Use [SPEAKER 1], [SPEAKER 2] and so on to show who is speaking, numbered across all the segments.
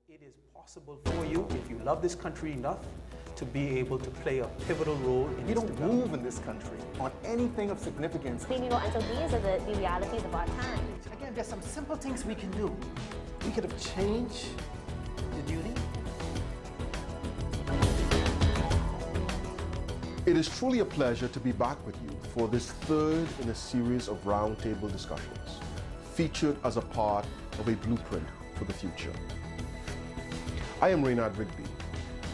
[SPEAKER 1] It is possible for you, if you love this country enough, to be able to play a pivotal role in
[SPEAKER 2] You
[SPEAKER 1] its
[SPEAKER 2] don't move in this country on anything of significance.
[SPEAKER 3] And so these are the realities of our time.
[SPEAKER 4] Again, there's some simple things we can do. We could have changed the duty.
[SPEAKER 5] It is truly a pleasure to be back with you for this third in a series of roundtable discussions, featured as a part of a blueprint for the future. I am Raynard Rigby,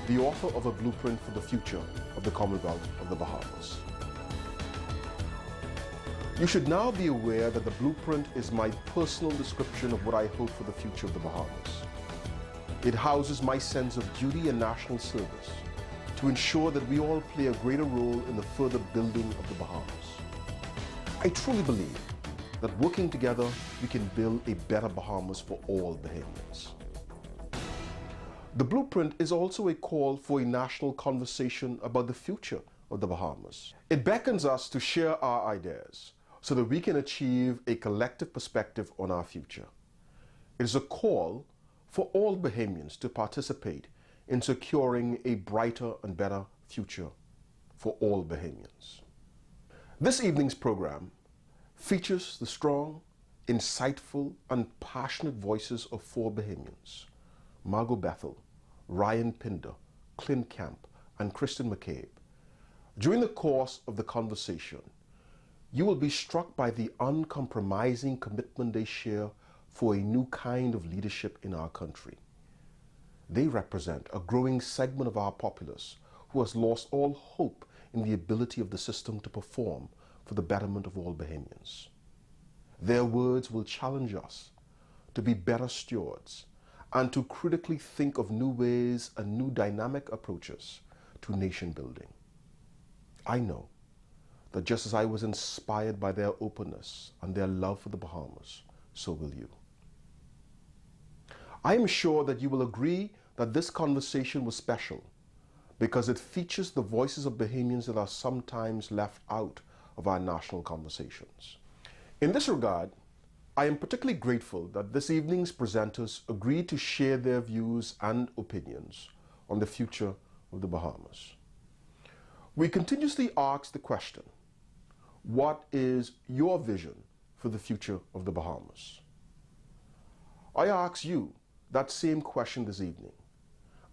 [SPEAKER 5] the author of a blueprint for the future of the Commonwealth of the Bahamas. You should now be aware that the blueprint is my personal description of what I hope for the future of the Bahamas. It houses my sense of duty and national service to ensure that we all play a greater role in the further building of the Bahamas. I truly believe that working together, we can build a better Bahamas for all Bahamians. The blueprint is also a call for a national conversation about the future of the Bahamas. It beckons us to share our ideas so that we can achieve a collective perspective on our future. It is a call for all Bahamians to participate in securing a brighter and better future for all Bahamians. This evening's program features the strong, insightful, and passionate voices of four Bahamians: Margot Bethel, Ryan Pinder, Clint Camp, and Kristen McCabe. During the course of the conversation, you will be struck by the uncompromising commitment they share for a new kind of leadership in our country. They represent a growing segment of our populace who has lost all hope in the ability of the system to perform for the betterment of all Bahamians. Their words will challenge us to be better stewards and to critically think of new ways and new dynamic approaches to nation building. I know that just as I was inspired by their openness and their love for the Bahamas, so will you. I am sure that you will agree that this conversation was special because it features the voices of Bahamians that are sometimes left out of our national conversations. In this regard, I am particularly grateful that this evening's presenters agreed to share their views and opinions on the future of the Bahamas. We continuously ask the question, what is your vision for the future of the Bahamas? I ask you that same question this evening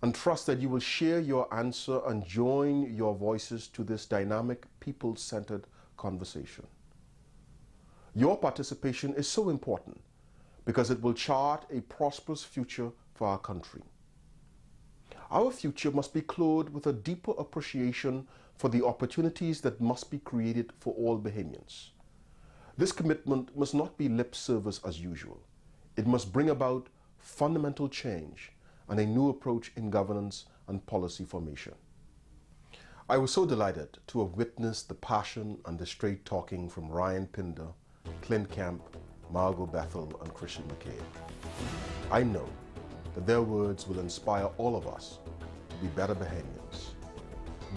[SPEAKER 5] and trust that you will share your answer and join your voices to this dynamic, people-centered conversation. Your participation is so important because it will chart a prosperous future for our country. Our future must be clothed with a deeper appreciation for the opportunities that must be created for all Bahamians. This commitment must not be lip service as usual. It must bring about fundamental change and a new approach in governance and policy formation. I was so delighted to have witnessed the passion and the straight talking from Ryan Pinder, Clint Camp, Margot Bethel, and Christian McCabe. I know that their words will inspire all of us to be better Bahamians,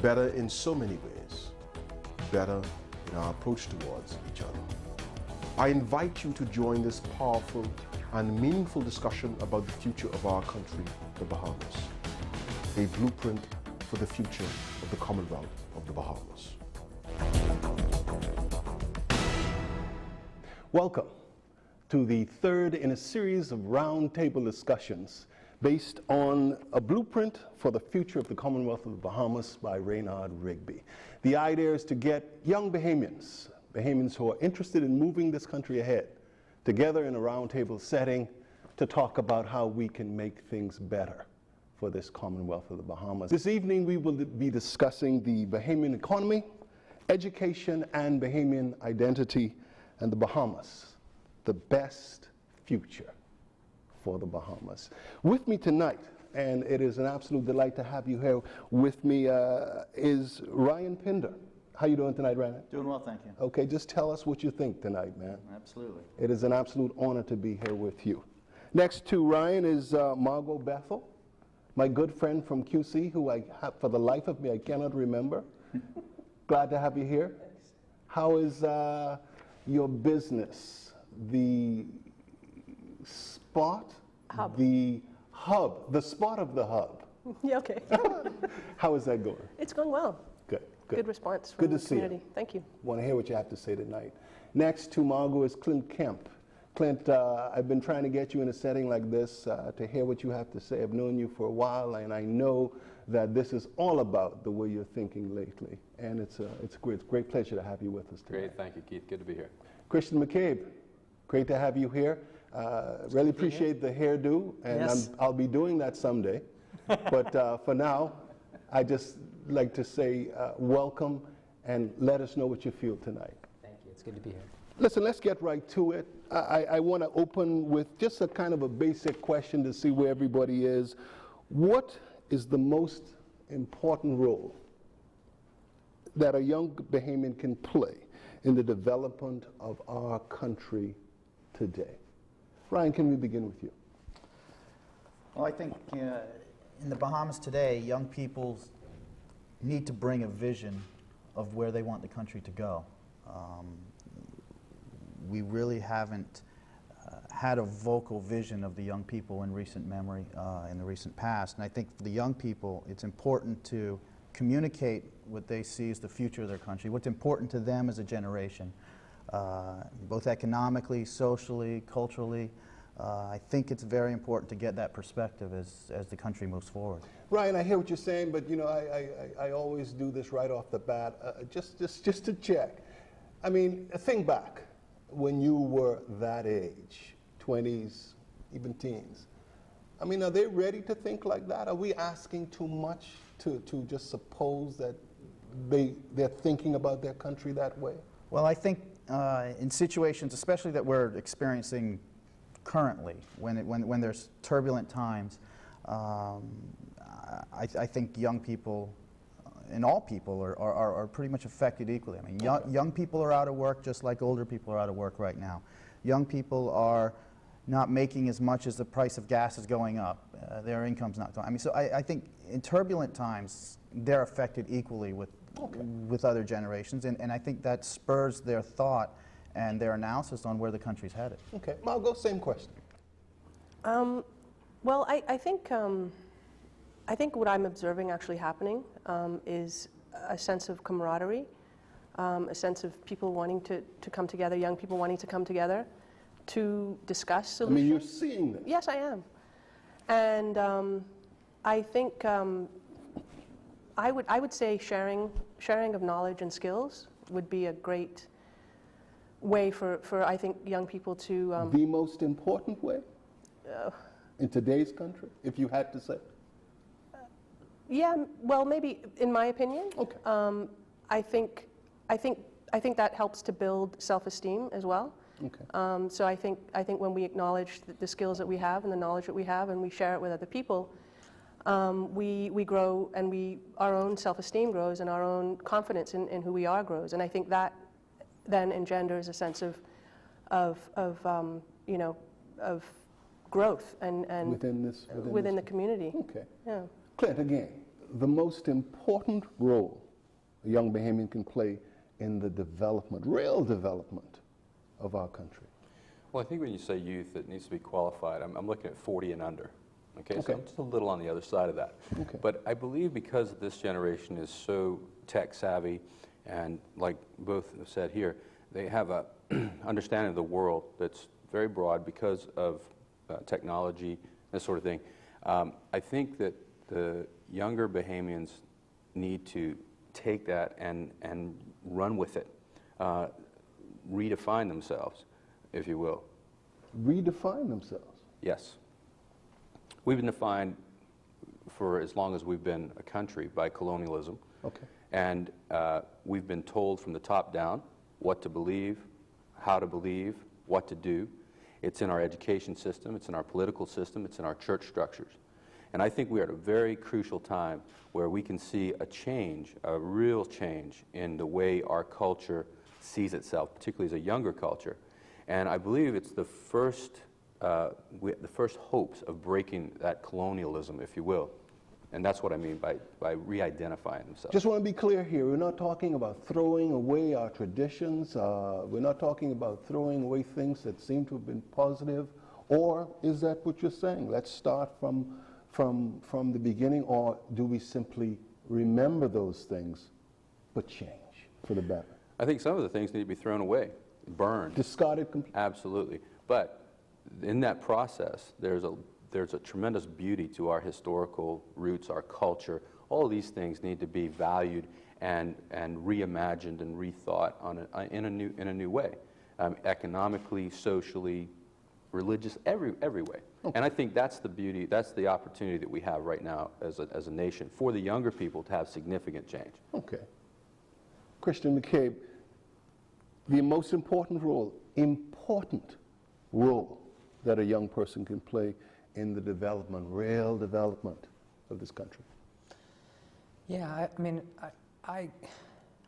[SPEAKER 5] better in so many ways, better in our approach towards each other. I invite you to join this powerful and meaningful discussion about the future of our country, the Bahamas, a blueprint for the future of the Commonwealth of the Bahamas.
[SPEAKER 6] Welcome to the third in a series of roundtable discussions based on a blueprint for the future of the Commonwealth of the Bahamas by Raynard Rigby. The idea is to get young Bahamians who are interested in moving this country ahead, together in a roundtable setting to talk about how we can make things better for this Commonwealth of the Bahamas. This evening we will be discussing the Bahamian economy, education, and Bahamian identity, and the Bahamas, the best future for the Bahamas. With me tonight, and it is an absolute delight to have you here with me, is Ryan Pinder. How you doing tonight, Ryan?
[SPEAKER 4] Doing well, thank you.
[SPEAKER 6] Okay, just tell us what you think tonight, man.
[SPEAKER 4] Absolutely.
[SPEAKER 6] It is an absolute honor to be here with you. Next to Ryan is Margot Bethel, my good friend from QC, who I have, for the life of me, I cannot remember. Glad to have you here. How is your business, the spot,
[SPEAKER 3] Hub.
[SPEAKER 6] the hub, the spot of the hub.
[SPEAKER 7] Yeah, okay.
[SPEAKER 6] How is that going?
[SPEAKER 7] It's going well.
[SPEAKER 6] Good.
[SPEAKER 7] Good response from
[SPEAKER 6] Good to
[SPEAKER 7] the
[SPEAKER 6] see you.
[SPEAKER 7] community. Thank you.
[SPEAKER 6] Want to hear what you have to say tonight. Next to Margot is Clint Kemp. Clint, I've been trying to get you in a setting like this to hear what you have to say. I've known you for a while, and I know that this is all about the way you're thinking lately. And it's a great pleasure to have you with us today.
[SPEAKER 8] Great, thank you, Keith. Good to be here.
[SPEAKER 6] Christian McCabe, great to have you here. Really appreciate the hairdo, and
[SPEAKER 4] Yes.
[SPEAKER 6] I'll be doing that someday. But for now, I just like to say welcome and let us know what you feel tonight.
[SPEAKER 9] Thank you. It's good to be here.
[SPEAKER 6] Listen, let's get right to it. I want to open with just a kind of a basic question to see where everybody is. What is the most important role that a young Bahamian can play in the development of our country today? Ryan, can we begin with you?
[SPEAKER 10] Well, I think in the Bahamas today, young people need to bring a vision of where they want the country to go. We really haven't had a vocal vision of the young people in recent memory, in the recent past. And I think for the young people, it's important to communicate what they see as the future of their country, what's important to them as a generation, both economically, socially, culturally. I think it's very important to get that perspective as the country moves forward.
[SPEAKER 6] Ryan, I hear what you're saying, but you know, I always do this right off the bat, just to check. I mean, think back when you were that age, 20s, even teens. I mean, are they ready to think like that? Are we asking too much to just suppose that they're thinking about their country that way?
[SPEAKER 10] Well, I think in situations, especially that we're experiencing currently, when there's turbulent times, I think young people and all people are pretty much affected equally. I mean, young people are out of work just like older people are out of work right now. Young people are not making as much as the price of gas is going up. Their income's not going. I mean, so I think in turbulent times, they're affected equally with other generations, and I think that spurs their thought and their analysis on where the country's headed.
[SPEAKER 6] Okay, Margot, same question.
[SPEAKER 7] Well, I think what I'm observing actually happening is a sense of camaraderie, a sense of people wanting to come together, young people wanting to come together to discuss solutions.
[SPEAKER 6] I mean, you're seeing this.
[SPEAKER 7] Yes, I am. And I think I would say sharing of knowledge and skills would be a great way for I think young people to
[SPEAKER 6] the most important way in today's country, if you had to say.
[SPEAKER 7] Yeah, well, maybe in my opinion.
[SPEAKER 6] Okay.
[SPEAKER 7] I think that helps to build self-esteem as well.
[SPEAKER 6] Okay.
[SPEAKER 7] So I think when we acknowledge the skills that we have and the knowledge that we have, and we share it with other people, we grow, and our own self-esteem grows, and our own confidence in who we are grows. And I think that then engenders a sense of growth and within the community.
[SPEAKER 6] Okay.
[SPEAKER 7] Yeah.
[SPEAKER 6] Clint, again, the most important role a young Bahamian can play in the development, real development of our country.
[SPEAKER 8] Well, I think when you say youth, it needs to be qualified. I'm looking at 40 and under. Okay, so I'm just a little on the other side of that.
[SPEAKER 6] Okay.
[SPEAKER 8] But I believe because this generation is so tech savvy, and like both have said here, they have a understanding of the world that's very broad because of technology, this sort of thing. I think that the younger Bahamians need to take that and run with it, redefine themselves, if you will.
[SPEAKER 6] Redefine themselves?
[SPEAKER 8] Yes. We've been defined for as long as we've been a country by colonialism.
[SPEAKER 6] Okay.
[SPEAKER 8] And we've been told from the top down what to believe, how to believe, what to do. It's in our education system, it's in our political system, it's in our church structures. And I think we're at a very crucial time where we can see a change, a real change in the way our culture sees itself, particularly as a younger culture. And I believe it's the first hopes of breaking that colonialism, if you will. And that's what I mean by re-identifying themselves.
[SPEAKER 6] Just want to be clear here. We're not talking about throwing away our traditions. We're not talking about throwing away things that seem to have been positive Or is that what you're saying? Let's start from the beginning, or do we simply remember those things but change for the better?
[SPEAKER 8] I think some of the things need to be thrown away, burned.
[SPEAKER 6] Discarded completely?
[SPEAKER 8] Absolutely. But in that process, there's a tremendous beauty to our historical roots, our culture. All of these things need to be valued and reimagined and rethought in a new way, economically, socially, religious, every way. Okay. And I think that's the beauty, that's the opportunity that we have right now as a nation for the younger people to have significant change.
[SPEAKER 6] Okay. Christian McCabe, the most important role that a young person can play in the development, real development of this country.
[SPEAKER 9] Yeah, I mean, I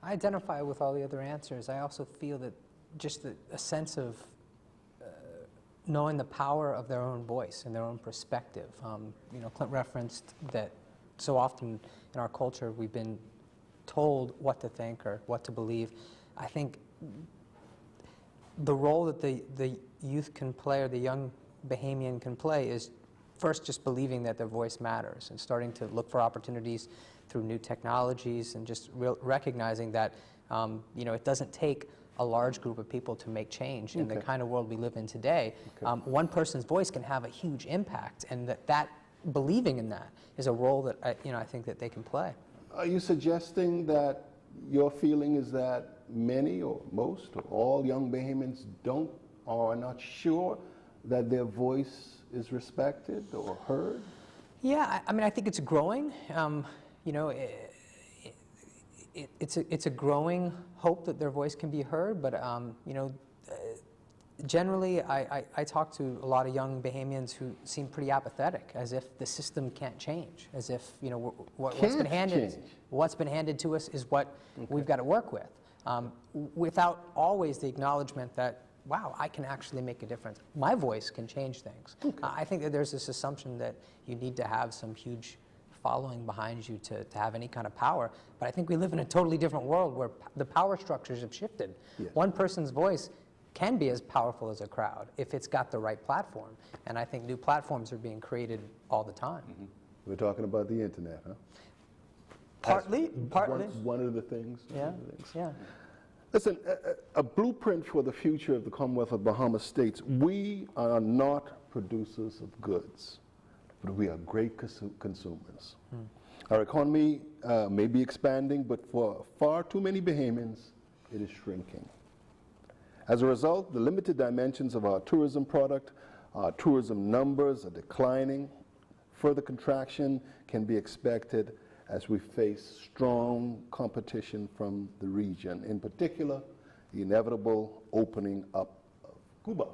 [SPEAKER 9] identify with all the other answers. I also feel that just a sense of knowing the power of their own voice and their own perspective. You know, Clint referenced that so often in our culture we've been told what to think or what to believe. I think the role that the youth can play, or the young Bahamian can play, is first just believing that their voice matters and starting to look for opportunities through new technologies, and just recognizing that you know, it doesn't take a large group of people to make change in the kind of world we live in today. One person's voice can have a huge impact, and that believing in that is a role that I think that they can play.
[SPEAKER 6] Are you suggesting that your feeling is that many or most or all young Bahamians don't or are not sure that their voice is respected or heard?
[SPEAKER 9] Yeah, I mean, I think it's growing. You know, it's a growing hope that their voice can be heard, but you know, generally I talk to a lot of young Bahamians who seem pretty apathetic, as if the system can't change, as if, you know, what's been handed to us is what we've got to work with, without always the acknowledgement that, wow, I can actually make a difference. My voice can change things. I think that there's this assumption that you need to have some huge following behind you to have any kind of power, but I think we live in a totally different world where the power structures have shifted. Yes. One person's voice can be as powerful as a crowd if it's got the right platform, and I think new platforms are being created all the time.
[SPEAKER 6] Mm-hmm. We're talking about the internet, huh?
[SPEAKER 9] Partly.
[SPEAKER 6] One of the things.
[SPEAKER 9] Yeah, yeah.
[SPEAKER 6] Listen, a blueprint for the future of the Commonwealth of Bahamas states, we are not producers of goods, but we are great consumers. Our economy may be expanding, but for far too many Bahamians, it is shrinking. As a result, the limited dimensions of our tourism product, our tourism numbers are declining. Further contraction can be expected as we face strong competition from the region, in particular, the inevitable opening up of Cuba.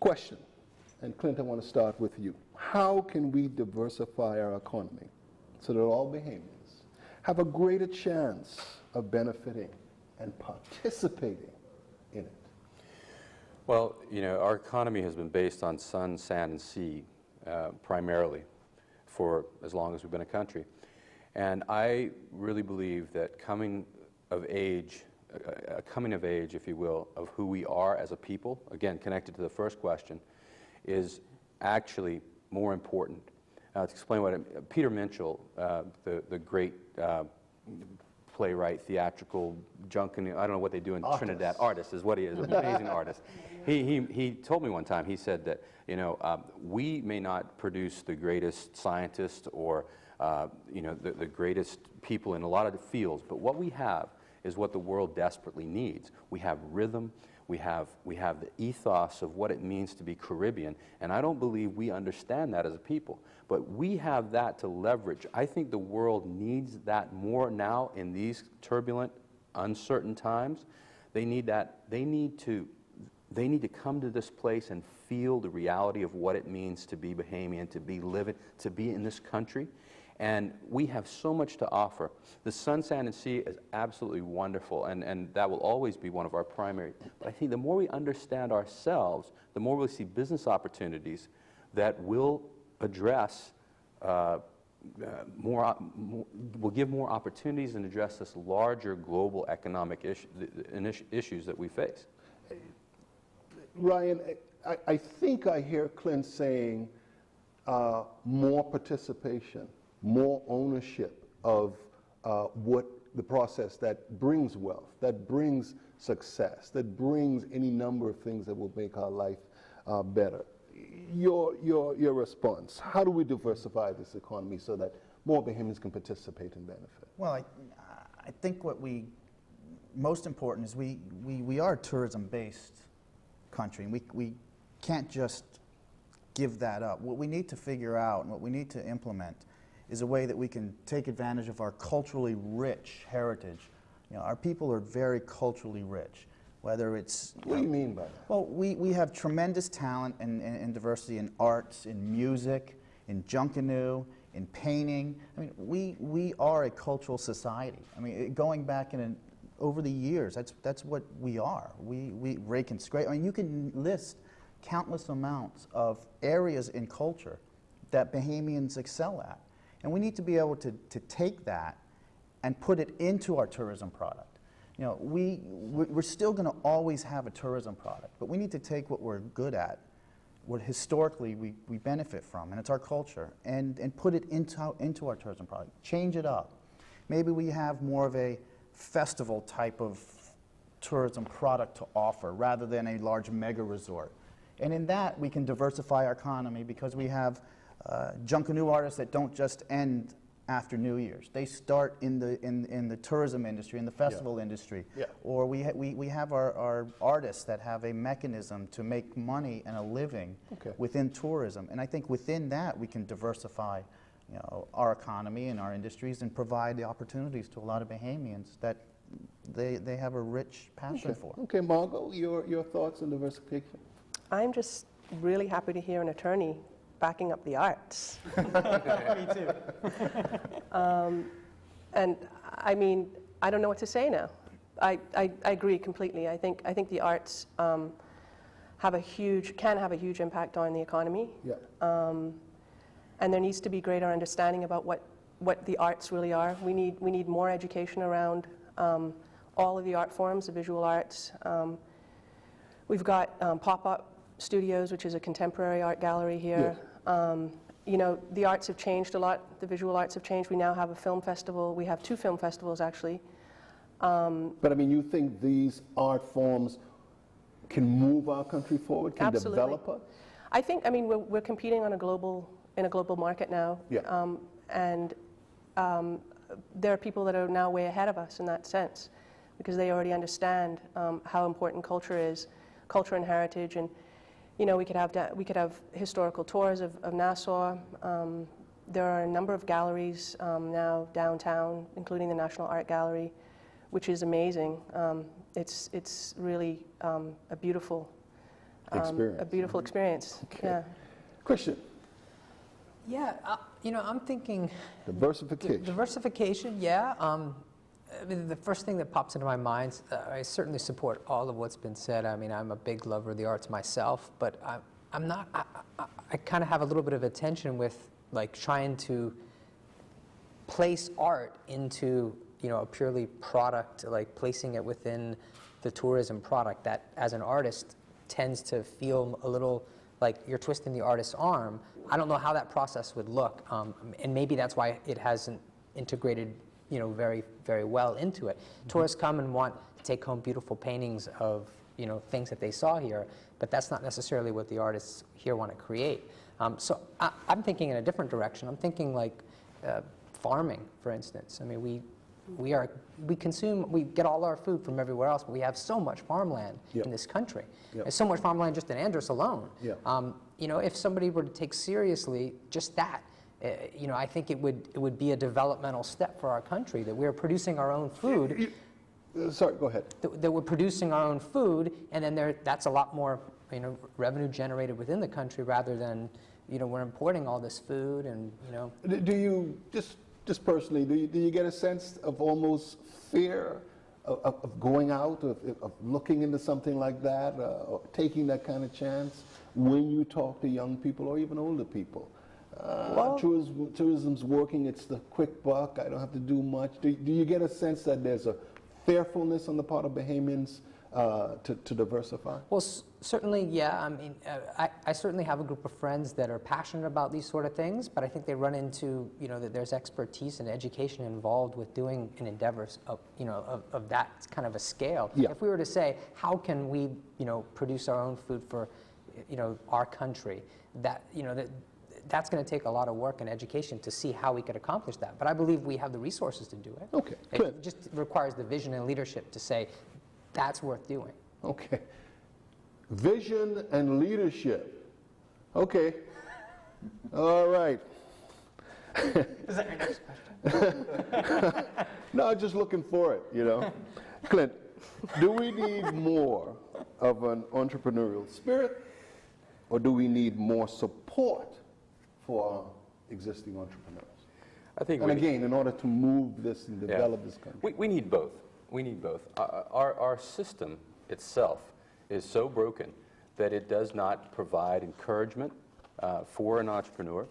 [SPEAKER 6] Question, and Clint, I want to start with you. How can we diversify our economy so that all Bahamians have a greater chance of benefiting and participating in it?
[SPEAKER 8] Well, you know, our economy has been based on sun, sand, and sea primarily for as long as we've been a country. And I really believe that coming of age, if you will, of who we are as a people, again, connected to the first question, is actually more important. To explain what Peter Minshall, the great playwright, theatrical, junkin, I don't know what they do in Trinidad. Artist is what he is, an amazing artist. He told me one time, he said that, you know, we may not produce the greatest scientists or, you know, the greatest people in a lot of the fields, but what we have is what the world desperately needs. We have rhythm, we have the ethos of what it means to be Caribbean, and I don't believe we understand that as a people. But we have that to leverage. I think the world needs that more now in these turbulent, uncertain times. They need that. They need to come to this place and feel the reality of what it means to be Bahamian, to be living, to be in this country. And we have so much to offer. The sun, sand, and sea is absolutely wonderful, and that will always be one of our primary. But I think the more we understand ourselves, the more we'll see business opportunities that will address will give more opportunities and address this larger global economic issues that we face.
[SPEAKER 6] Ryan, I think I hear Clint saying more participation, more ownership of what the process that brings wealth, that brings success, that brings any number of things that will make our life better. Your response, how do we diversify this economy so that more Bahamians can participate and benefit?
[SPEAKER 10] Well, I think what most important is we are a tourism-based country, and we can't just give that up. What we need to figure out and what we need to implement is a way that we can take advantage of our culturally rich heritage. You know, our people are very culturally rich, whether it's...
[SPEAKER 6] What do you mean by that?
[SPEAKER 10] Well, we have tremendous talent and diversity in arts, in music, in junkanoo, in painting. I mean, we are a cultural society. I mean, going back over the years, that's what we are. We rake and scrape. I mean, you can list countless amounts of areas in culture that Bahamians excel at. And we need to be able to take that and put it into our tourism product. You know, we're still going to always have a tourism product, but we need to take what we're good at, what historically we benefit from, and it's our culture, and put it into our tourism product. Change it up. Maybe we have more of a festival type of tourism product to offer rather than a large mega resort. And in that, we can diversify our economy because we have junkanoo artists that don't just end after New Year's. They start in the tourism industry, in the festival industry.
[SPEAKER 6] Yeah.
[SPEAKER 10] Or we have our artists that have a mechanism to make money and a living within tourism. And I think within that, we can diversify, you know, our economy and our industries and provide the opportunities to a lot of Bahamians that they have a rich passion for.
[SPEAKER 6] Okay, Margot, your thoughts on diversification?
[SPEAKER 7] I'm just really happy to hear an attorney backing up the arts.
[SPEAKER 4] Me too.
[SPEAKER 7] And I mean, I don't know what to say now. I agree completely. I think the arts can have a huge impact on the economy.
[SPEAKER 6] Yeah.
[SPEAKER 7] And there needs to be greater understanding about what the arts really are. We need more education around all of the art forms, the visual arts. We've got pop-up studios, which is a contemporary art gallery here.
[SPEAKER 6] Yes.
[SPEAKER 7] You know, the arts have changed a lot. The visual arts have changed. We now have a film festival. We have 2 film festivals, actually.
[SPEAKER 6] But I mean, you think these art forms can move our country forward, can
[SPEAKER 7] Absolutely.
[SPEAKER 6] develop us?
[SPEAKER 7] I think, I mean, we're competing on a global market now.
[SPEAKER 6] Yeah.
[SPEAKER 7] And there are people that are now way ahead of us in that sense because they already understand how important culture is, culture and heritage. And, you know, we could have historical tours of Nassau. There are a number of galleries now downtown, including the National Art Gallery, which is amazing. It's really a beautiful experience.
[SPEAKER 6] Okay.
[SPEAKER 7] Yeah.
[SPEAKER 6] Christian,
[SPEAKER 9] Yeah, you know, I'm thinking
[SPEAKER 6] diversification.
[SPEAKER 9] diversification, yeah. I mean, the first thing that pops into my mind, I certainly support all of what's been said. I mean, I'm a big lover of the arts myself, but I'm not, I kind of have a little bit of a tension with like trying to place art into, you know, a purely product, like placing it within the tourism product that as an artist tends to feel a little like you're twisting the artist's arm. I don't know how that process would look, and maybe that's why it hasn't integrated, you know, very, very well into it. Mm-hmm. Tourists come and want to take home beautiful paintings of, you know, things that they saw here, but that's not necessarily what the artists here want to create. So I'm thinking in a different direction. I'm thinking like farming, for instance. I mean, we get all our food from everywhere else, but we have so much farmland in this country. There's so much farmland just in Andros alone. You know, if somebody were to take seriously just that, you know, I think it would be a developmental step for our country that we're producing our own food.
[SPEAKER 6] Sorry, go ahead.
[SPEAKER 9] That we're producing our own food, and then that's a lot more, you know, revenue generated within the country rather than, you know, we're importing all this food and, you know.
[SPEAKER 6] Do you just personally, do you get a sense of almost fear of going out, of looking into something like that, or taking that kind of chance when you talk to young people or even older people? Tourism's working, it's the quick buck, I don't have to do much. Do you get a sense that there's a fearfulness on the part of Bahamians to diversify?
[SPEAKER 9] Well, certainly, yeah. I mean, I certainly have a group of friends that are passionate about these sort of things, but I think they run into, that there's expertise and education involved with doing an endeavor of that kind of a scale.
[SPEAKER 6] Yeah.
[SPEAKER 9] If we were to say, how can we, produce our own food for, our country, that's going to take a lot of work and education to see how we could accomplish that. But I believe we have the resources to do it.
[SPEAKER 6] Okay,
[SPEAKER 9] It just requires the vision and leadership to say, that's worth doing.
[SPEAKER 6] Okay. Vision and leadership. Okay. All right.
[SPEAKER 9] Is that your next question?
[SPEAKER 6] No, just looking for it, Clint, do we need more of an entrepreneurial spirit, or do we need more support for our existing entrepreneurs?
[SPEAKER 8] I think
[SPEAKER 6] and again, in order to move this and develop this country.
[SPEAKER 8] We need both. We need both. Our system itself is so broken that it does not provide encouragement for an entrepreneur.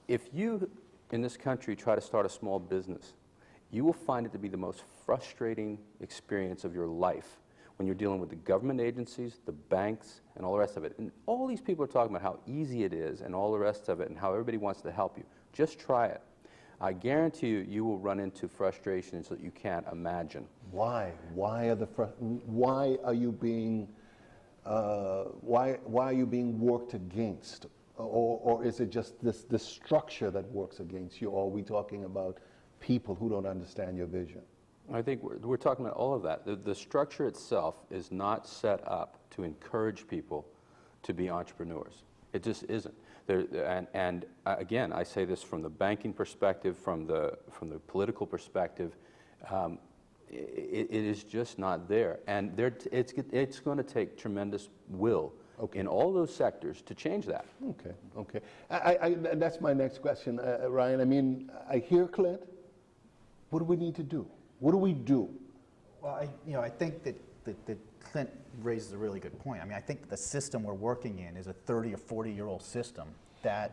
[SPEAKER 8] If you, in this country, try to start a small business, you will find it to be the most frustrating experience of your life when you're dealing with the government agencies, the banks, and all the rest of it. And all these people are talking about how easy it is and all the rest of it and how everybody wants to help you. Just try it. I guarantee you, you will run into frustrations that you can't imagine.
[SPEAKER 6] Why? Why are you being worked against, or is it just this structure that works against you? Or are we talking about people who don't understand your vision?
[SPEAKER 8] I think we're talking about all of that. The structure itself is not set up to encourage people to be entrepreneurs. It just isn't. And again, I say this from the banking perspective, from the political perspective. It is just not there, and it's going to take tremendous will in all those sectors to change that.
[SPEAKER 6] Okay. That's my next question, Ryan. I mean, I hear Clint. What do we need to do? What do we do?
[SPEAKER 10] Well, I think that Clint raises a really good point. I mean, I think the system we're working in is a 30 or 40-year-old system that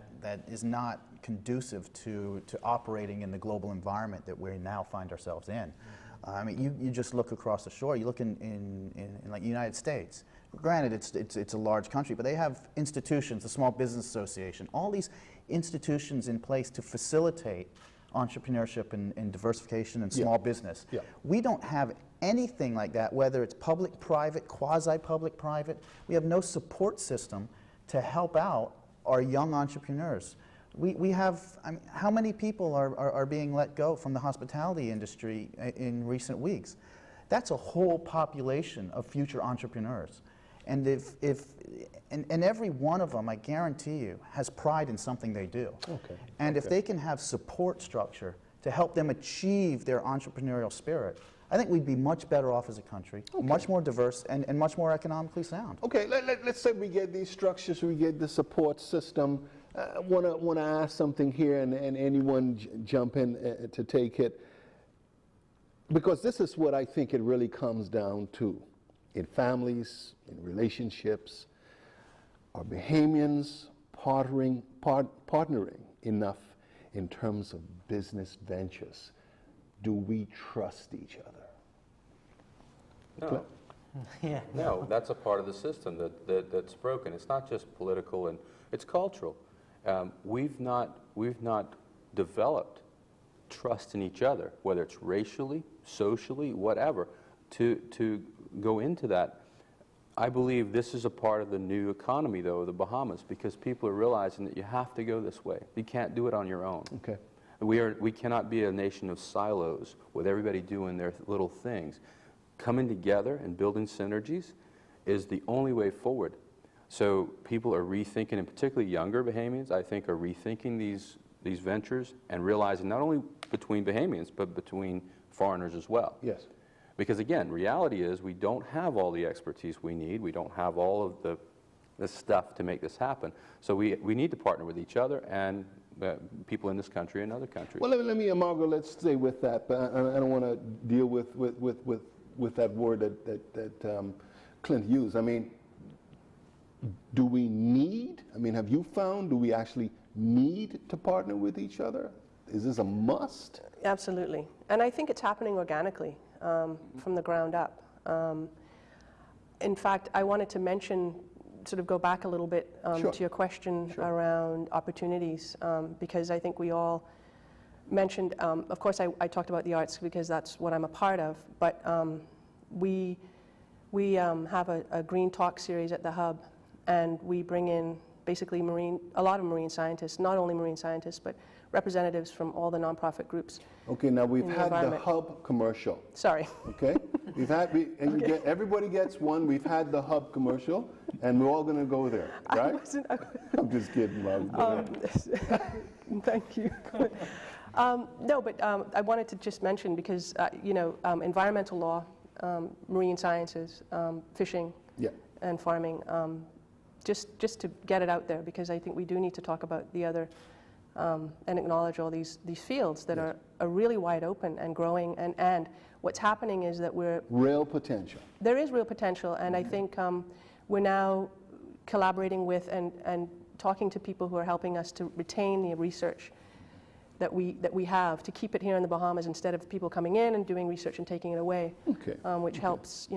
[SPEAKER 10] is not conducive to operating in the global environment that we now find ourselves in. I mean, you just look across the shore. You look in like the United States. Granted, it's a large country, but they have institutions, the Small Business Association, all these institutions in place to facilitate entrepreneurship and diversification and small business.
[SPEAKER 6] Yeah.
[SPEAKER 10] We don't have anything like that, whether it's public-private, quasi-public-private. We have no support system to help out our young entrepreneurs. We have, I mean, how many people are being let go from the hospitality industry in recent weeks? That's a whole population of future entrepreneurs. And and every one of them, I guarantee you, has pride in something they do.
[SPEAKER 6] Okay.
[SPEAKER 10] And if they can have support structure to help them achieve their entrepreneurial spirit, I think we'd be much better off as a country, much more diverse and much more economically sound.
[SPEAKER 6] Okay, let's say we get these structures, we get the support system. I want to ask something here, and anyone jump in to take it, because this is what I think it really comes down to. In families, in relationships, are Bahamians partnering enough in terms of business ventures? Do we trust each other?
[SPEAKER 8] No.
[SPEAKER 9] Yeah.
[SPEAKER 8] No, that's a part of the system that's broken. It's not just political, and it's cultural. We've not developed trust in each other, whether it's racially, socially, whatever, to go into that. I believe this is a part of the new economy, though, of the Bahamas, because people are realizing that you have to go this way. You can't do it on your own.
[SPEAKER 6] Okay.
[SPEAKER 8] We cannot be a nation of silos with everybody doing their little things. Coming together and building synergies is the only way forward. So people are rethinking, and particularly younger Bahamians, I think, are rethinking these ventures and realizing not only between Bahamians, but between foreigners as well.
[SPEAKER 6] Yes.
[SPEAKER 8] Because again, reality is we don't have all the expertise we need. We don't have all of the stuff to make this happen. So we need to partner with each other and people in this country and other countries.
[SPEAKER 6] Well, let me, Margaret, let's stay with that, but I don't want to deal with that word that Clint used. I mean, do we need, have you found, do we actually need to partner with each other? Is this a must?
[SPEAKER 7] Absolutely. And I think it's happening organically from the ground up. In fact, I wanted to mention, sort of go back a little bit
[SPEAKER 6] Sure.
[SPEAKER 7] to your question
[SPEAKER 6] Sure.
[SPEAKER 7] around opportunities, because I think we all mentioned, of course I talked about the arts because that's what I'm a part of, but we have a Green Talk series at the Hub, and we bring in basically a lot of marine scientists, not only marine scientists, but representatives from all the nonprofit groups.
[SPEAKER 6] Okay, now we've
[SPEAKER 7] in the
[SPEAKER 6] had the
[SPEAKER 7] environment.
[SPEAKER 6] Hub commercial.
[SPEAKER 7] Sorry.
[SPEAKER 6] Okay, we've had, and you everybody gets one. We've had the Hub commercial, and we're all going to go there, right? I'm just kidding, Mom.
[SPEAKER 7] Thank you. No, but I wanted to just mention because environmental law, marine sciences, fishing,
[SPEAKER 6] Yeah.
[SPEAKER 7] and farming, just to get it out there, because I think we do need to talk about the other and acknowledge all these fields that
[SPEAKER 6] Yes.
[SPEAKER 7] are really wide open and growing, and what's happening is that
[SPEAKER 6] Real potential.
[SPEAKER 7] there is real potential, and I think we're now collaborating with and talking to people who are helping us to retain the research that we have, to keep it here in the Bahamas instead of people coming in and doing research and taking it away,
[SPEAKER 6] Okay.
[SPEAKER 7] which helps,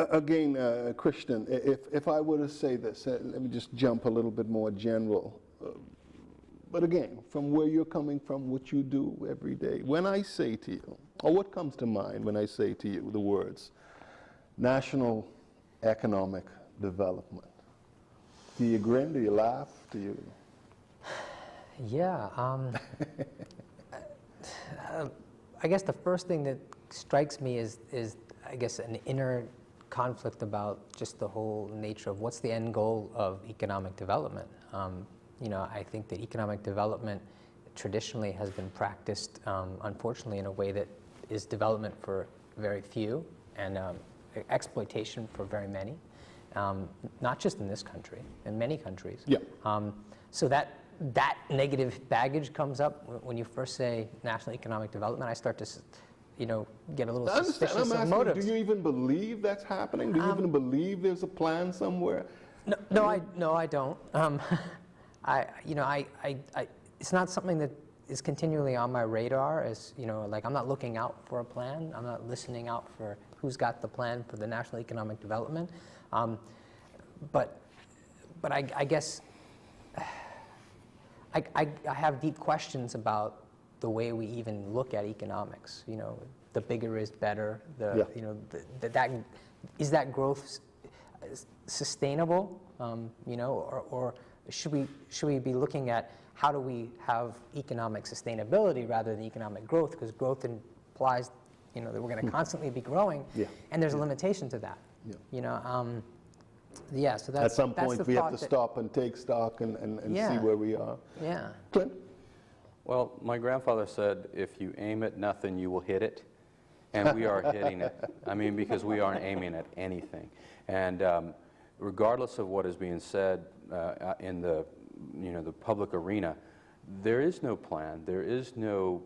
[SPEAKER 6] Again, Christian, if I were to say this, let me just jump a little bit more general. But again, from where you're coming from, what you do every day, when I say to you, or what comes to mind when I say to you the words, national economic development, do you grin, do you laugh, do you?
[SPEAKER 9] Yeah. I guess the first thing that strikes me is I guess an inner conflict about just the whole nature of what's the end goal of economic development. I think that economic development traditionally has been practiced, unfortunately, in a way that is development for very few and exploitation for very many, not just in this country, in many countries.
[SPEAKER 6] Yeah.
[SPEAKER 9] So that negative baggage comes up when you first say national economic development. I start to get a little suspicious
[SPEAKER 6] I'm
[SPEAKER 9] of
[SPEAKER 6] asking,
[SPEAKER 9] motives.
[SPEAKER 6] do you even believe that's happening? Do you even believe there's a plan somewhere?
[SPEAKER 9] No, I don't. It's not something that is continually on my radar. Like I'm not looking out for a plan. I'm not listening out for who's got the plan for the national economic development. But I guess I have deep questions about the way we even look at economics. The bigger is better. Is that growth sustainable? Or should we be looking at how do we have economic sustainability rather than economic growth? Because growth implies that we're going to constantly be growing, and there's a limitation to that. So that's
[SPEAKER 6] at some
[SPEAKER 9] that's
[SPEAKER 6] point
[SPEAKER 9] the
[SPEAKER 6] we have
[SPEAKER 9] thought
[SPEAKER 6] to
[SPEAKER 9] that-
[SPEAKER 6] stop and take stock and
[SPEAKER 9] Yeah.
[SPEAKER 6] see where we are.
[SPEAKER 9] Yeah.
[SPEAKER 6] Clint?
[SPEAKER 8] Well, my grandfather said, if you aim at nothing, you will hit it. And we are hitting it. I mean, because we aren't aiming at anything. And regardless of what is being said in the public arena, there is no plan. There is no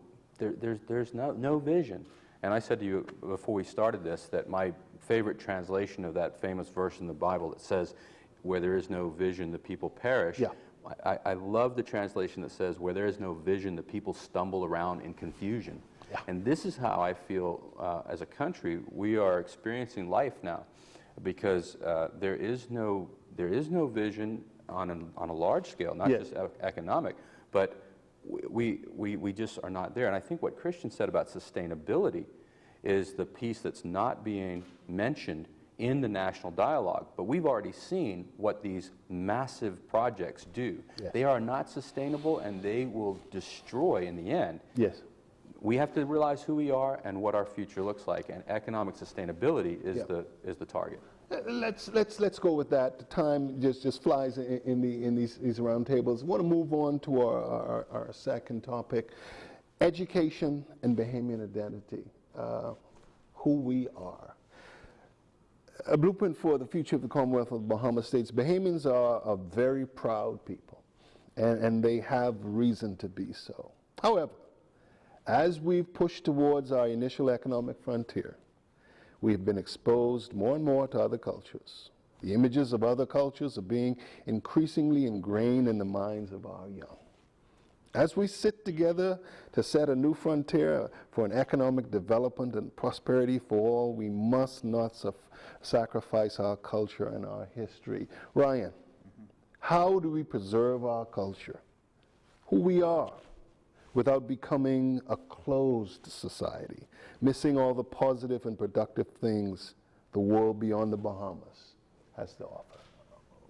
[SPEAKER 8] vision. And I said to you before we started this that my favorite translation of that famous verse in the Bible that says, where there is no vision, the people perish.
[SPEAKER 6] Yeah.
[SPEAKER 8] I love the translation that says, where there is no vision, the people stumble around in confusion.
[SPEAKER 6] Yeah.
[SPEAKER 8] And this is how I feel as a country we are experiencing life now, because there is no vision on a large scale, not
[SPEAKER 6] Yes.
[SPEAKER 8] just economic, but we just are not there. And I think what Christian said about sustainability is the piece that's not being mentioned in the national dialogue. But we've already seen what these massive projects do.
[SPEAKER 6] Yes.
[SPEAKER 8] They are not sustainable, and they will destroy in the end.
[SPEAKER 6] Yes.
[SPEAKER 8] We have to realize who we are and what our future looks like, and economic sustainability is the target.
[SPEAKER 6] Let's go with that. The time just flies in these round tables. I want to move on to our second topic, education and Bahamian identity, who we are. A blueprint for the future of the Commonwealth of the Bahamas states Bahamians are a very proud people, and they have reason to be so. However, as we've pushed towards our initial economic frontier, we've been exposed more and more to other cultures. The images of other cultures are being increasingly ingrained in the minds of our young. As we sit together to set a new frontier for an economic development and prosperity for all, we must not sacrifice our culture and our history. Ryan, how do we preserve our culture, who we are, without becoming a closed society, missing all the positive and productive things the world beyond the Bahamas has to offer?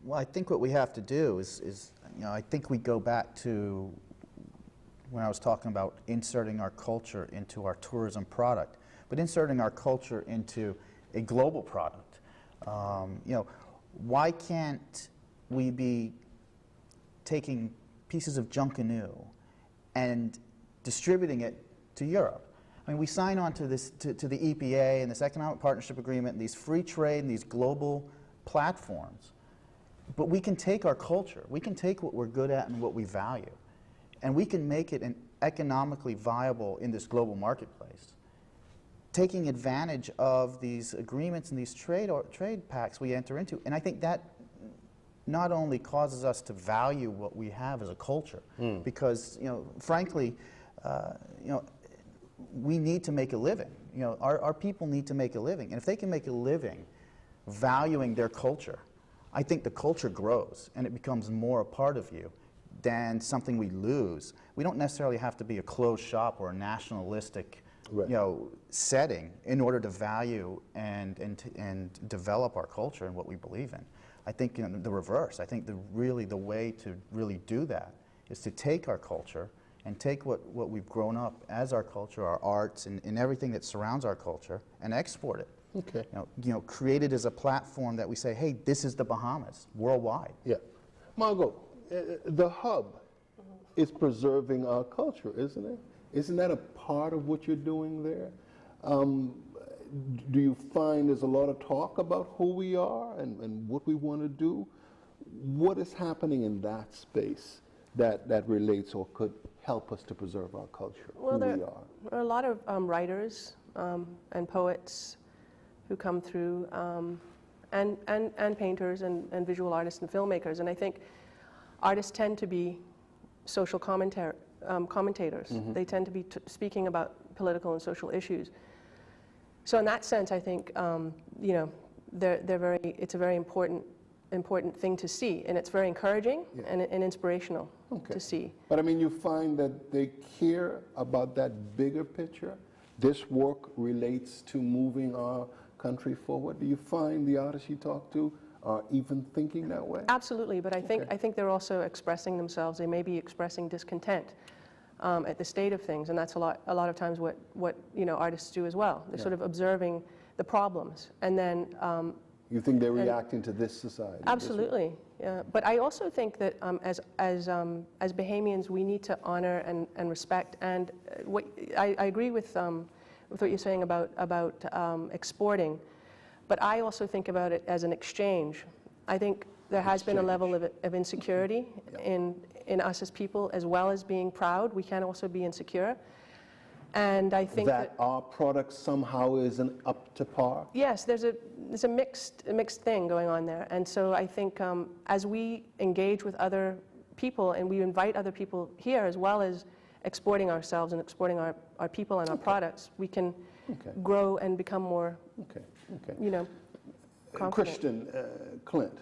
[SPEAKER 10] Well, I think what we have to do is I think we go back to when I was talking about inserting our culture into our tourism product, but inserting our culture into a global product. Why can't we be taking pieces of Junkanoo and distributing it to Europe? I mean, we sign on to this to the EPA and this economic partnership agreement and these free trade and these global platforms, but we can take our culture, we can take what we're good at and what we value, and we can make it economically viable in this global marketplace, taking advantage of these agreements and these trade pacts we enter into. And I think that not only causes us to value what we have as a culture, because frankly, we need to make a living. Our people need to make a living, and if they can make a living valuing their culture, I think the culture grows and it becomes more a part of you than something we lose. We don't necessarily have to be a closed shop or a nationalistic setting in order to value and develop our culture and what we believe in. I think the reverse. I think the way to really do that is to take our culture and take what we've grown up as our culture, our arts, and everything that surrounds our culture, and export it.
[SPEAKER 6] Okay.
[SPEAKER 10] Create it as a platform that we say, hey, this is the Bahamas worldwide.
[SPEAKER 6] Yeah. Margot, the hub is preserving our culture, isn't it? Isn't that a part of what you're doing there? Do you find there's a lot of talk about who we are and what we want to do? What is happening in that space that relates or could help us to preserve our culture,
[SPEAKER 7] Well,
[SPEAKER 6] who
[SPEAKER 7] there
[SPEAKER 6] we are?
[SPEAKER 7] are a lot of writers and poets who come through, and painters and visual artists and filmmakers. And I think artists tend to be social commentators. They tend to be speaking about political and social issues. So in that sense, I think it's a very important thing to see, and it's very encouraging and inspirational to see.
[SPEAKER 6] But I mean, you find that they care about that bigger picture? This work relates to moving our country forward? Do you find the artists you talk to are even thinking that way?
[SPEAKER 7] Absolutely, but I think they're also expressing themselves. They may be expressing discontent at the state of things, and that's a lot of times what artists do as well. They're sort of observing the problems, and then
[SPEAKER 6] you think they're reacting to this society?
[SPEAKER 7] Absolutely, yeah. But I also think that as Bahamians, we need to honor and respect. And I agree with what you're saying about exporting, but I also think about it as an exchange. I think there has been a level of insecurity in us as people, as well as being proud. We can also be insecure. And I think that
[SPEAKER 6] our product somehow isn't up to par?
[SPEAKER 7] Yes, there's a mixed thing going on there. And so I think as we engage with other people and we invite other people here, as well as exporting ourselves and exporting our people and our products, we can grow and become more, confident.
[SPEAKER 6] Christian, Clint,